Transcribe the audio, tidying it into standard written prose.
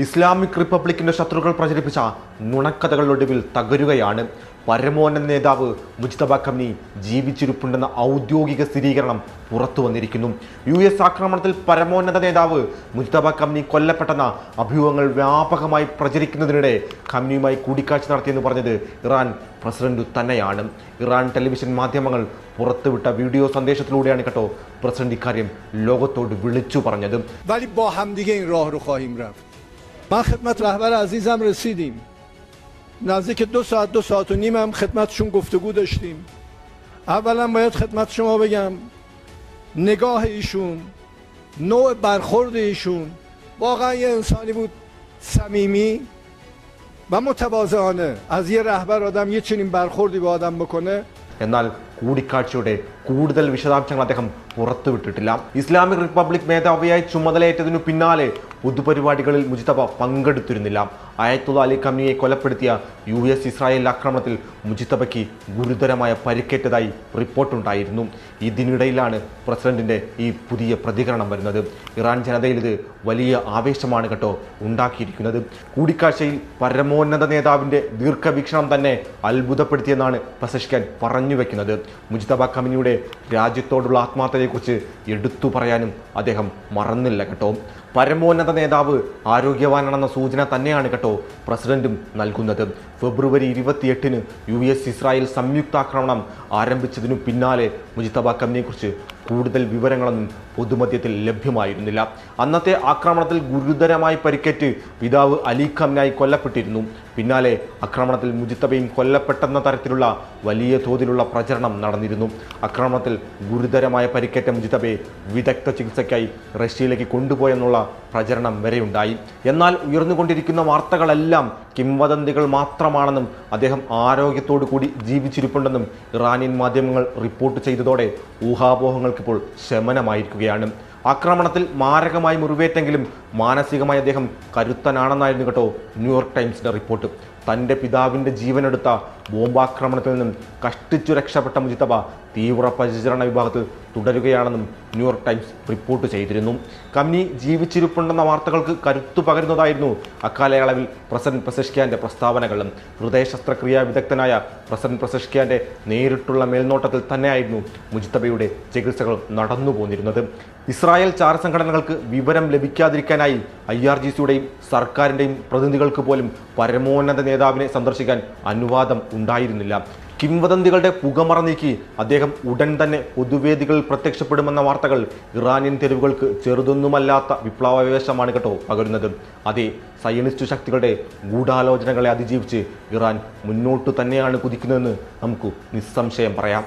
Islamic റിപ്പബ്ലിക്കിന്റെ ശത്രുക്കൾ പ്രചരിപ്പിച്ച നുണക്കഥകളൊടുവിൽ തകരുകയാണ്. പരമോന്നത നേതാവ് മുജ്തബ കംനി ജീവിച്ചിരിപ്പുണ്ടെന്ന ഔദ്യോഗിക സ്ഥിരീകരണം പുറത്തു വന്നിരിക്കുന്നു. US ആക്രമണത്തിൽ പരമോന്നത നേതാവ് മുജ്തബ കംനി കൊല്ലപ്പെട്ടെന്ന അഭ്യൂഹങ്ങൾ വ്യാപകമായി പ്രചരിക്കുന്നതിനിടെ കംനിയുമായി കൂടിക്കാഴ്ച നടത്തിയെന്ന് പറഞ്ഞത് ഇറാൻ പ്രസിഡന്റ് തന്നെയാണ്. ഇറാൻ ടെലിവിഷൻ മാധ്യമങ്ങൾ പുറത്തുവിട്ട വീഡിയോ സന്ദേശത്തിലൂടെയാണ് കേട്ടോ പ്രസിഡന്റ് ഇക്കാര്യം ലോകത്തോട് വിളിച്ചു പറഞ്ഞത്. من خدمت رهبر عزیزم رسیدیم. نزدیک 2 ساعت و نیم هم خدمتشون گفتگو داشتیم. اولا باید خدمت شما بگم نگاه ایشون، نوع برخورد ایشون واقعا یه انسانی بود صمیمی و متواضعانه. از یه رهبر آدم یه چنین برخوردی به آدم بکنه. എന്നാൽ കൂടിക്കാഴ്ചയുടെ കൂടുതൽ വിശദാംശങ്ങൾ അദ്ദേഹം പുറത്തുവിട്ടിട്ടില്ല. ഇസ്ലാമിക് റിപ്പബ്ലിക് മേധാവിയായി ചുമതലയേറ്റതിനു പിന്നാലെ പൊതുപരിപാടികളിൽ മുജ്തബ പങ്കെടുത്തിരുന്നില്ല. അയത്തുള്ള അലി ഖംനിയെ കൊലപ്പെടുത്തിയ US ഇസ്രായേൽ ആക്രമണത്തിൽ മുജ്തബയ്ക്ക് ഗുരുതരമായ പരിക്കേറ്റതായി റിപ്പോർട്ടുണ്ടായിരുന്നു. ഇതിനിടയിലാണ് പ്രസിഡന്റിന്റെ ഈ പുതിയ പ്രതികരണം വരുന്നത്. ഇറാൻ ജനതയിൽ ഇത് വലിയ ആവേശമാണ് കേട്ടോ ഉണ്ടാക്കിയിരിക്കുന്നത്. കൂടിക്കാഴ്ചയിൽ പരമോന്നത നേതാവിന്റെ ദീർഘവീക്ഷണം തന്നെ അത്ഭുതപ്പെടുത്തിയെന്നാണ് പെസഷ്കിയാൻ പറഞ്ഞു വെക്കുന്നത്. മുജ്തബ കംനിയുടെ രാജ്യത്തോടുള്ള ആത്മാർത്ഥതയെക്കുറിച്ച് എടുത്തു പറയാനും അദ്ദേഹം മറന്നില്ല കേട്ടോ. പരമോന്നത നേതാവ് ആരോഗ്യവാനാണെന്ന സൂചന തന്നെയാണ് കേട്ടോ പ്രസിഡന്റും നൽകുന്നത്. ഫെബ്രുവരി 28-ന് US ഇസ്രായേൽ സംയുക്താക്രമണം ആരംഭിച്ചതിനു പിന്നാലെ മുജ്തബ കംനിയെക്കുറിച്ച് കൂടുതൽ വിവരങ്ങളൊന്നും പൊതുമധ്യത്തിൽ ലഭ്യമായിരുന്നില്ല. അന്നത്തെ ആക്രമണത്തിൽ ഗുരുതരമായി പരിക്കേറ്റ് പിതാവ് അലി ഖംനായി കൊല്ലപ്പെട്ടിരുന്നു. പിന്നാലെ ആക്രമണത്തിൽ മുജ്തബയും കൊല്ലപ്പെട്ടെന്ന തരത്തിലുള്ള വലിയ തോതിലുള്ള പ്രചരണം നടന്നിരുന്നു. ആക്രമണത്തിൽ ഗുരുതരമായ പരിക്കേറ്റ മുജ്തബയെ വിദഗ്ധ ചികിത്സയ്ക്കായി റഷ്യയിലേക്ക് കൊണ്ടുപോയെന്നുള്ള പ്രചരണം വരെയുണ്ടായി. എന്നാൽ ഉയർന്നുകൊണ്ടിരിക്കുന്ന വാർത്തകളെല്ലാം കിംവദന്തികൾ മാത്രമാണെന്നും അദ്ദേഹം ആരോഗ്യത്തോടു കൂടി ജീവിച്ചിരിപ്പുണ്ടെന്നും ഇറാനിയൻ മാധ്യമങ്ങൾ റിപ്പോർട്ട് ചെയ്തതോടെ ഊഹാപോഹങ്ങൾക്കിപ്പോൾ ശമനമായിരിക്കുകയാണ്. ആക്രമണത്തിൽ മാരകമായി മുറിവേറ്റെങ്കിലും മാനസികമായി അദ്ദേഹം കരുത്തനാണെന്നായിരുന്നു കേട്ടോ ന്യൂയോർക്ക് ടൈംസിന്റെ റിപ്പോർട്ട്. തൻ്റെ പിതാവിൻ്റെ ജീവനെടുത്ത ബോംബാക്രമണത്തിൽ നിന്നും കഷ്ടിച്ചു രക്ഷപ്പെട്ട മുജ്തബ തീവ്ര പരിചരണ വിഭാഗത്തിൽ തുടരുകയാണെന്നും ന്യൂയോർക്ക് ടൈംസ് റിപ്പോർട്ട് ചെയ്തിരുന്നു. കംനി ജീവിച്ചിരിപ്പുണ്ടെന്ന വാർത്തകൾക്ക് കരുത്തു പകരുന്നതായിരുന്നു അക്കാലയളവിൽ പ്രസിഡന്റ് പെസഷ്കിയാന്റെ പ്രസ്താവനകളും. ഹൃദയ ശസ്ത്രക്രിയാ വിദഗ്ധനായ പ്രസിഡന്റ് പെസഷ്കിയാന്റെ നേരിട്ടുള്ള മേൽനോട്ടത്തിൽ തന്നെയായിരുന്നു മുജ്തബയുടെ ചികിത്സകൾ നടന്നു പോന്നിരുന്നത്. ഇസ്രായേൽ ചാര സംഘടനകൾക്ക് വിവരം ലഭിക്കാതിരിക്കാനായി IRGCയുടെയും സർക്കാരിൻ്റെയും പ്രതിനിധികൾക്ക് പോലും പരമോന്നത നേതാവിനെ സന്ദർശിക്കാൻ അനുവാദം ഉണ്ടായിരുന്നില്ല. കിംവദന്തികളുടെ പുകമറ നീക്കി അദ്ദേഹം ഉടൻ തന്നെ പൊതുവേദികളിൽ പ്രത്യക്ഷപ്പെടുമെന്ന വാർത്തകൾ ഇറാനിയൻ തെരുവുകൾക്ക് ചെറുതൊന്നുമല്ലാത്ത വിപ്ലവാവേശമാണ് കേട്ടോ പകരുന്നത്. അതേ സയനിസ്റ്റ് ശക്തികളുടെ ഗൂഢാലോചനകളെ അതിജീവിച്ച് ഇറാൻ മുന്നോട്ട് തന്നെയാണ് കുതിക്കുന്നതെന്ന് നമുക്ക് നിസ്സംശയം പറയാം.